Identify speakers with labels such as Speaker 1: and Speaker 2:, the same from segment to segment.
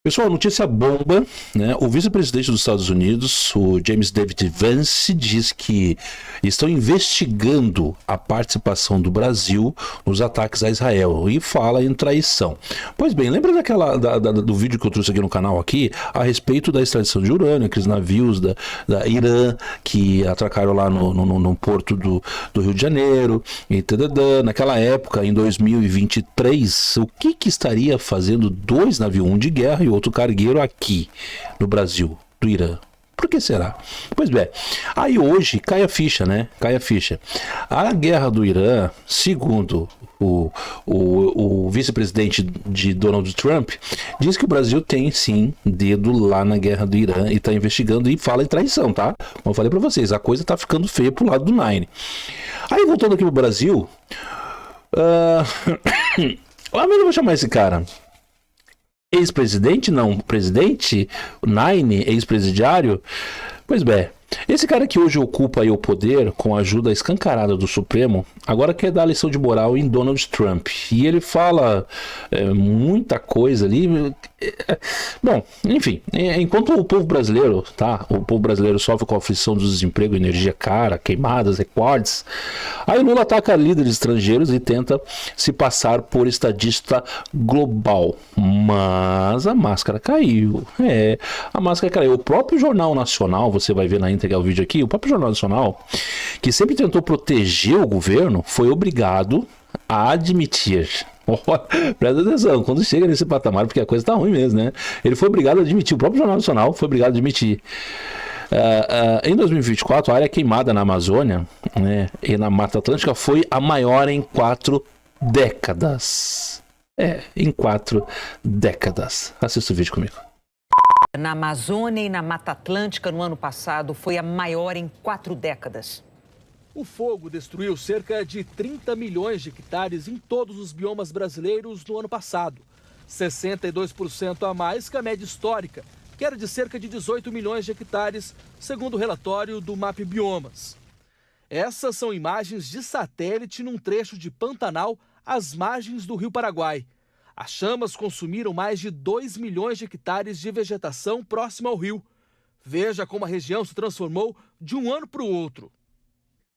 Speaker 1: Pessoal, notícia bomba, né? O vice-presidente dos Estados Unidos, o James David Vance, diz que estão investigando a participação do Brasil nos ataques a Israel e fala em traição. Pois bem, lembra do vídeo que eu trouxe aqui no canal aqui a respeito da extradição de urânio, aqueles navios da Irã que atracaram lá no porto do Rio de Janeiro e tadadã. Naquela época, em 2023, o que estaria fazendo dois navios, um de guerra e outro cargueiro aqui no Brasil, do Irã? Por que será? Pois bem, aí hoje cai a ficha, né? Cai a ficha. A guerra do Irã, segundo o vice-presidente de Donald Trump, diz que o Brasil tem sim dedo lá na guerra do Irã e está investigando e fala em traição, tá? Como eu falei para vocês, a coisa tá ficando feia pro lado do Nine. Aí voltando aqui pro Brasil, eu vou chamar esse cara. Ex-presidente, não, presidente, o Nine, ex-presidiário. Pois bem, esse cara que hoje ocupa aí o poder com a ajuda escancarada do Supremo, agora quer dar lição de moral em Donald Trump. E ele fala muita coisa ali. Bom, enfim, enquanto o povo brasileiro, tá? O povo brasileiro sofre com a aflição do desemprego, energia cara, queimadas, recortes. Aí Lula ataca líderes estrangeiros e tenta se passar por estadista global. Mas a máscara caiu. A máscara caiu. O próprio Jornal Nacional, você vai ver na íntegra o vídeo aqui, o próprio Jornal Nacional, que sempre tentou proteger o governo, foi obrigado a admitir. Presta atenção, quando chega nesse patamar, porque a coisa tá ruim mesmo, né? Ele foi obrigado a admitir, o próprio Jornal Nacional foi obrigado a admitir. Em 2024, a área queimada na Amazônia, né, e na Mata Atlântica foi a maior em 4 décadas. Em 4 décadas. Assista o vídeo comigo.
Speaker 2: Na Amazônia e na Mata Atlântica, no ano passado, foi a maior em 4 décadas.
Speaker 3: O fogo destruiu cerca de 30 milhões de hectares em todos os biomas brasileiros no ano passado. 62% a mais que a média histórica, que era de cerca de 18 milhões de hectares, segundo o relatório do MAP Biomas. Essas são imagens de satélite num trecho de Pantanal às margens do Rio Paraguai. As chamas consumiram mais de 2 milhões de hectares de vegetação próxima ao rio. Veja como a região se transformou de um ano para o outro.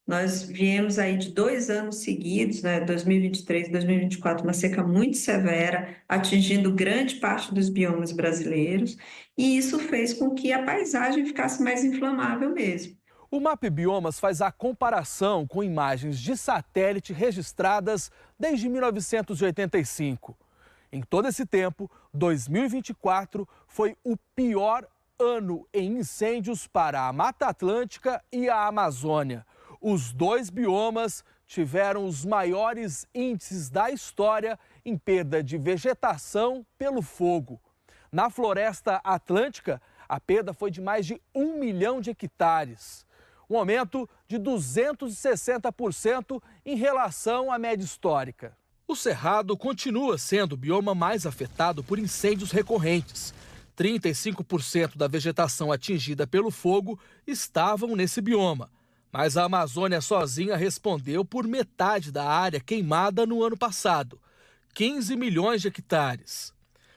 Speaker 4: Nós viemos aí de 2 anos seguidos, né, 2023 e 2024, uma seca muito severa, atingindo grande parte dos biomas brasileiros, e isso fez com que a paisagem ficasse mais inflamável mesmo.
Speaker 3: O MAP Biomas faz a comparação com imagens de satélite registradas desde 1985. Em todo esse tempo, 2024 foi o pior ano em incêndios para a Mata Atlântica e a Amazônia. Os 2 biomas tiveram os maiores índices da história em perda de vegetação pelo fogo. Na Floresta Atlântica, a perda foi de mais de 1 milhão de hectares, um aumento de 260% em relação à média histórica. O Cerrado continua sendo o bioma mais afetado por incêndios recorrentes. 35% da vegetação atingida pelo fogo estavam nesse bioma. Mas a Amazônia sozinha respondeu por metade da área queimada no ano passado, 15 milhões de hectares.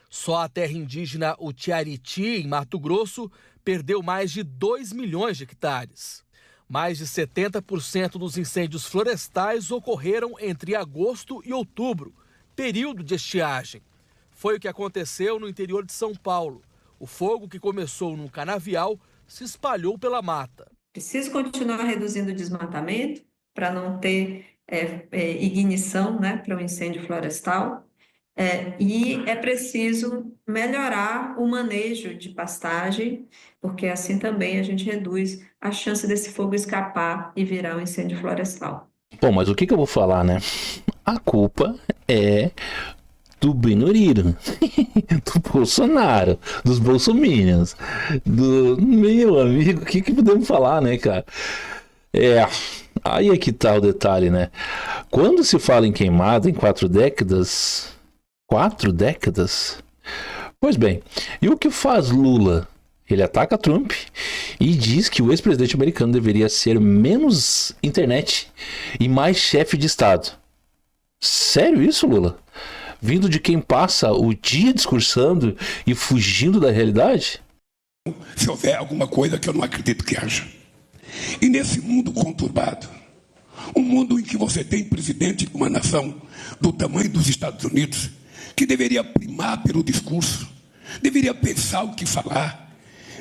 Speaker 3: Só a terra indígena Utiariti, em Mato Grosso, perdeu mais de 2 milhões de hectares. Mais de 70% dos incêndios florestais ocorreram entre agosto e outubro, período de estiagem. Foi o que aconteceu no interior de São Paulo. O fogo, que começou num canavial, se espalhou pela mata.
Speaker 4: Preciso continuar reduzindo o desmatamento para não ter ignição, né, para o incêndio florestal. E é preciso melhorar o manejo de pastagem, porque assim também a gente reduz a chance desse fogo escapar e virar um incêndio florestal.
Speaker 1: Bom, mas o que eu vou falar, né? A culpa é do Benuriro, do Bolsonaro, dos bolsominions, do meu amigo, o que podemos falar, né, cara? Aí é que tá o detalhe, né? Quando se fala em queimada em 4 décadas, 4 décadas? Pois bem, e o que faz Lula? Ele ataca Trump e diz que o ex-presidente americano deveria ser menos internet e mais chefe de Estado. Sério isso, Lula? vindo de quem passa o dia discursando e fugindo da realidade?
Speaker 5: Se houver alguma coisa que eu não acredito que haja. E nesse mundo conturbado, um mundo em que você tem presidente de uma nação do tamanho dos Estados Unidos, que deveria primar pelo discurso, deveria pensar o que falar,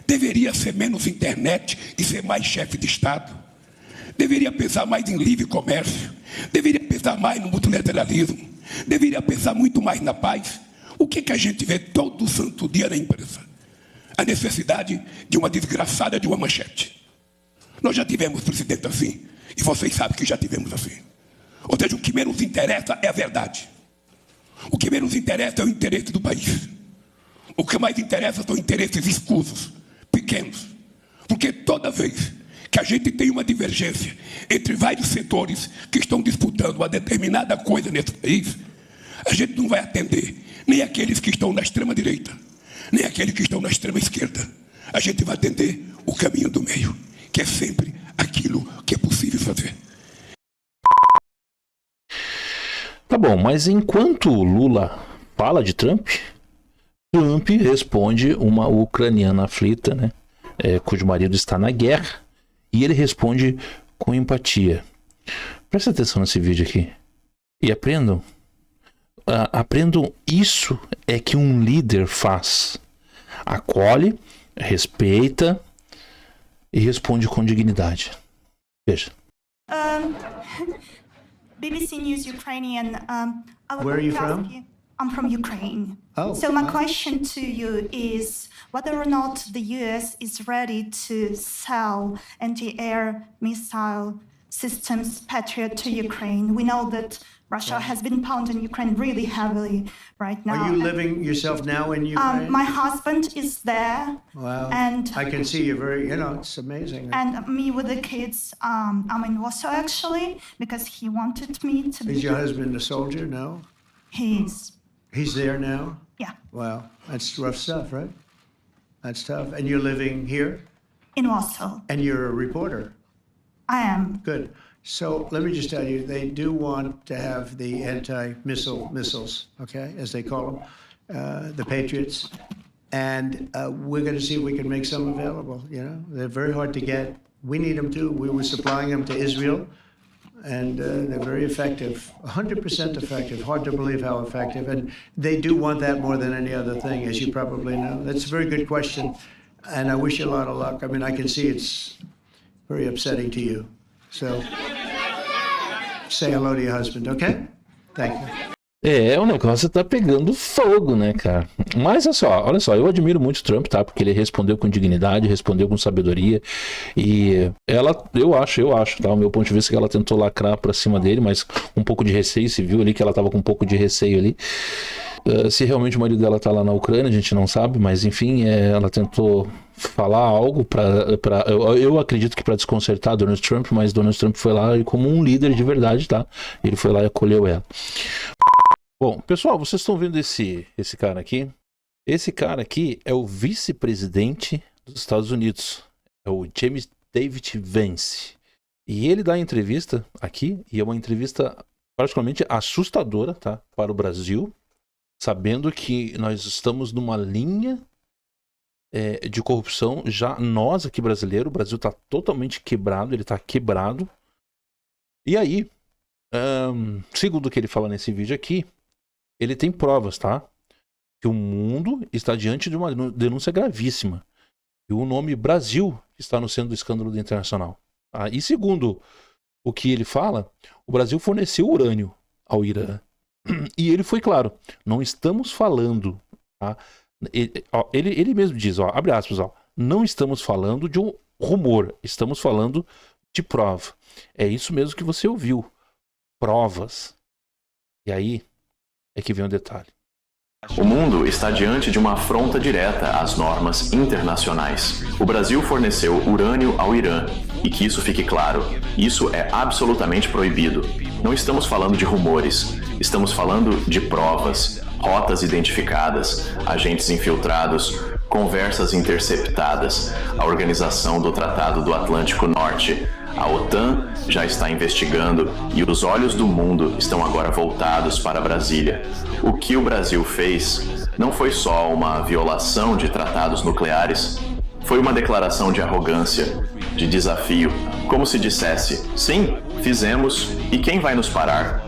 Speaker 5: deveria ser menos internet e ser mais chefe de Estado, deveria pensar mais em livre comércio, deveria pensar mais no multilateralismo, deveria pensar muito mais na paz. O que a gente vê todo santo dia na imprensa? A necessidade de uma desgraçada de uma manchete. Nós já tivemos presidente assim, e vocês sabem que já tivemos assim. Ou seja, o que menos interessa é a verdade. O que menos interessa é o interesse do país. O que mais interessa são interesses escusos, pequenos. Porque toda vez que a gente tem uma divergência entre vários setores que estão disputando uma determinada coisa nesse país, a gente não vai atender nem aqueles que estão na extrema-direita, nem aqueles que estão na extrema-esquerda. A gente vai atender o caminho do meio, que é sempre aquilo que é possível fazer.
Speaker 1: Tá bom, mas enquanto Lula fala de Trump, Trump responde uma ucraniana aflita, né? Cujo marido está na guerra, e ele responde com empatia. Presta atenção nesse vídeo aqui e aprendam. Aprendam, isso é que um líder faz. Acolhe, respeita e responde com dignidade. Veja.
Speaker 6: BBC News Ukrainian.
Speaker 7: Where are you from?
Speaker 6: I'm from Ukraine.
Speaker 7: Oh.
Speaker 6: So my question to you is whether or not the US is ready to sell anti-air missile systems Patriot to Ukraine. We know that Russia has been pounding Ukraine really heavily right now.
Speaker 7: Are you living yourself now in Ukraine?
Speaker 6: My husband is there.
Speaker 7: Wow.
Speaker 6: And
Speaker 7: I can see you're very, it's amazing.
Speaker 6: And me with the kids, I'm in Warsaw actually, because he wanted me to be.
Speaker 7: Is your husband a soldier? No?
Speaker 6: He's
Speaker 7: there now?
Speaker 6: Yeah.
Speaker 7: Wow. That's rough stuff, right? That's tough. And you're living here?
Speaker 6: In Warsaw.
Speaker 7: And you're a reporter?
Speaker 6: I am.
Speaker 7: Good. So let me just tell you, they do want to have the anti-missile missiles, okay, as they call them, the Patriots. And we're going to see if we can make some available, They're very hard to get. We need them too. We were supplying them to Israel, and they're very effective, 100% effective. Hard to believe how effective. And they do want that more than any other thing, as you probably know. That's a very good question, and I wish you a lot of luck. I mean, I can see it's very upsetting to you. So, say hello to your husband, okay? Thank you.
Speaker 1: O negócio tá pegando fogo, né, cara? Mas olha só, eu admiro muito o Trump, tá? Porque ele respondeu com dignidade, respondeu com sabedoria. E eu acho, tá? O meu ponto de vista é que ela tentou lacrar pra cima dele, mas um pouco de receio, se viu ali que ela tava com um pouco de receio ali. Se realmente o marido dela tá lá na Ucrânia, a gente não sabe, mas enfim, ela tentou falar algo eu acredito que para desconcertar Donald Trump, mas Donald Trump foi lá e como um líder de verdade, tá? Ele foi lá e acolheu ela. Bom, pessoal, vocês estão vendo esse cara aqui? Esse cara aqui é o vice-presidente dos Estados Unidos, é o James David Vance. E ele dá entrevista aqui, e é uma entrevista particularmente assustadora, tá? Para o Brasil, sabendo que nós estamos numa linha de corrupção, já nós aqui brasileiros, o Brasil está totalmente quebrado, ele está quebrado. E aí, segundo o que ele fala nesse vídeo aqui, ele tem provas, tá? Que o mundo está diante de uma denúncia gravíssima. E o nome Brasil está no centro do escândalo internacional. Tá? E segundo o que ele fala, o Brasil forneceu urânio ao Irã. E ele foi claro, não estamos falando, tá? Ele mesmo diz, abre aspas, não estamos falando de um rumor, estamos falando de prova. É isso mesmo que você ouviu, provas. E aí é que vem o detalhe.
Speaker 8: O mundo está diante de uma afronta direta às normas internacionais. O Brasil forneceu urânio ao Irã. E que isso fique claro, isso é absolutamente proibido. Não estamos falando de rumores, estamos falando de provas, rotas identificadas, agentes infiltrados, conversas interceptadas, a organização do Tratado do Atlântico Norte, A OTAN já está investigando e os olhos do mundo estão agora voltados para Brasília. O que o Brasil fez não foi só uma violação de tratados nucleares, foi uma declaração de arrogância, de desafio, como se dissesse: sim, fizemos, e quem vai nos parar?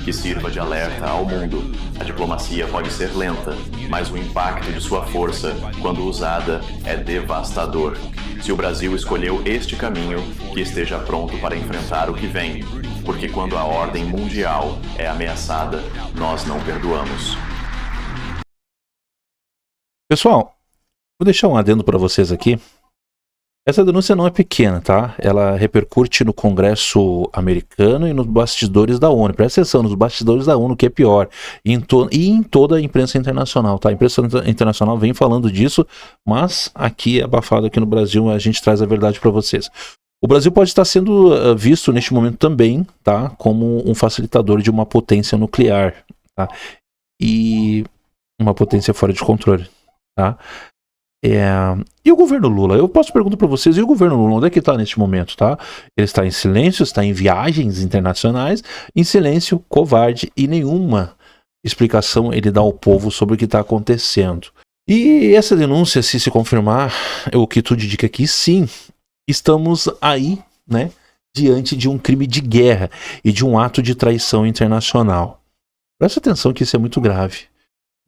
Speaker 8: Que sirva de alerta ao mundo. A diplomacia pode ser lenta, mas o impacto de sua força, quando usada, é devastador. Se o Brasil escolheu este caminho, que esteja pronto para enfrentar o que vem, porque quando a ordem mundial é ameaçada, nós não perdoamos.
Speaker 1: Pessoal, vou deixar um adendo para vocês aqui. Essa denúncia não é pequena, tá? Ela repercute no Congresso americano e nos bastidores da ONU. Presta atenção, nos bastidores da ONU, que é pior. E em toda a imprensa internacional, tá? A imprensa internacional vem falando disso, mas aqui é abafado, aqui no Brasil, a gente traz a verdade para vocês. O Brasil pode estar sendo visto neste momento também, tá? Como um facilitador de uma potência nuclear, tá? E uma potência fora de controle, tá? E o governo Lula? Eu posso perguntar para vocês, e o governo Lula, onde é que está neste momento, tá? Ele está em silêncio, está em viagens internacionais, em silêncio, covarde, e nenhuma explicação ele dá ao povo sobre o que está acontecendo. E essa denúncia, se confirmar, o que tudo indica que sim, estamos aí, né, diante de um crime de guerra e de um ato de traição internacional. Presta atenção que isso é muito grave.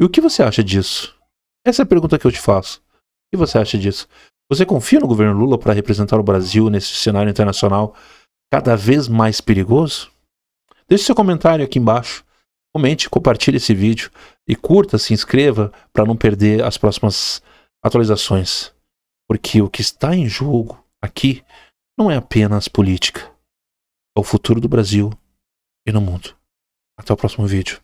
Speaker 1: E o que você acha disso? Essa é a pergunta que eu te faço. O que você acha disso? Você confia no governo Lula para representar o Brasil nesse cenário internacional cada vez mais perigoso? Deixe seu comentário aqui embaixo. Comente, compartilhe esse vídeo e curta, se inscreva para não perder as próximas atualizações. Porque o que está em jogo aqui não é apenas política. É o futuro do Brasil e no mundo. Até o próximo vídeo.